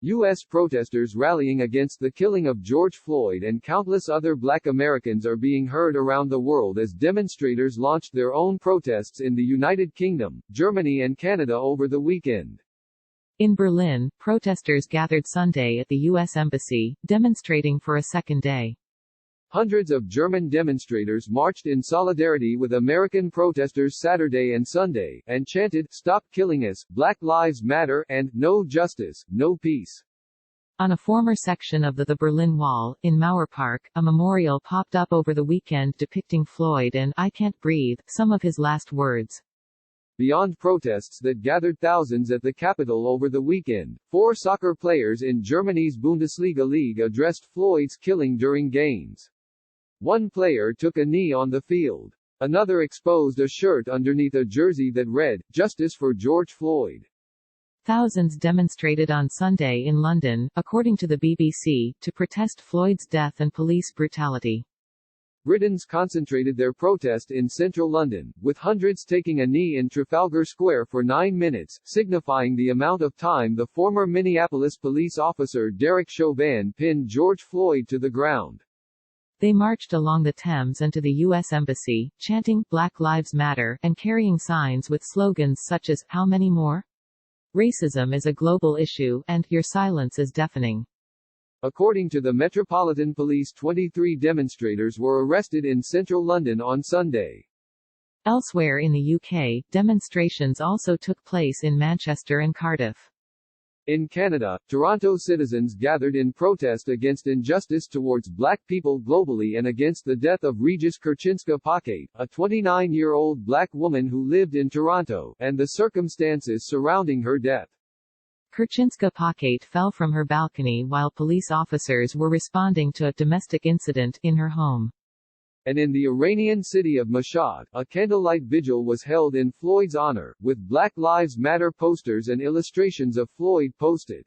U.S. protesters rallying against the killing of George Floyd and countless other Black Americans are being heard around the world as demonstrators launched their own protests in the United Kingdom, Germany and Canada over the weekend. In Berlin, protesters gathered Sunday at the U.S. Embassy, demonstrating for a second day. Hundreds of German demonstrators marched in solidarity with American protesters Saturday and Sunday, and chanted, "Stop killing us, Black Lives Matter," and "No justice, no peace." On a former section of the Berlin Wall, in Mauer Park, a memorial popped up over the weekend depicting Floyd and "I can't breathe," some of his last words. Beyond protests that gathered thousands at the Capitol over the weekend, 4 soccer players in Germany's Bundesliga league addressed Floyd's killing during games. One player took a knee on the field. Another exposed a shirt underneath a jersey that read, "Justice for George Floyd." Thousands demonstrated on Sunday in London, according to the BBC, to protest Floyd's death and police brutality. Britons concentrated their protest in central London, with hundreds taking a knee in Trafalgar Square for 9 minutes, signifying the amount of time the former Minneapolis police officer Derek Chauvin pinned George Floyd to the ground. They marched along the Thames and to the U.S. Embassy, chanting, "Black Lives Matter," and carrying signs with slogans such as, "How many more? Racism is a global issue," and "Your silence is deafening." According to the Metropolitan Police, 23 demonstrators were arrested in central London on Sunday. Elsewhere in the UK, demonstrations also took place in Manchester and Cardiff. In Canada, Toronto citizens gathered in protest against injustice towards Black people globally and against the death of Regis Kurchinska-Paquet, a 29-year-old Black woman who lived in Toronto, and the circumstances surrounding her death. Kurchinska-Paquet fell from her balcony while police officers were responding to a domestic incident in her home. And in the Iranian city of Mashhad, a candlelight vigil was held in Floyd's honor, with Black Lives Matter posters and illustrations of Floyd posted.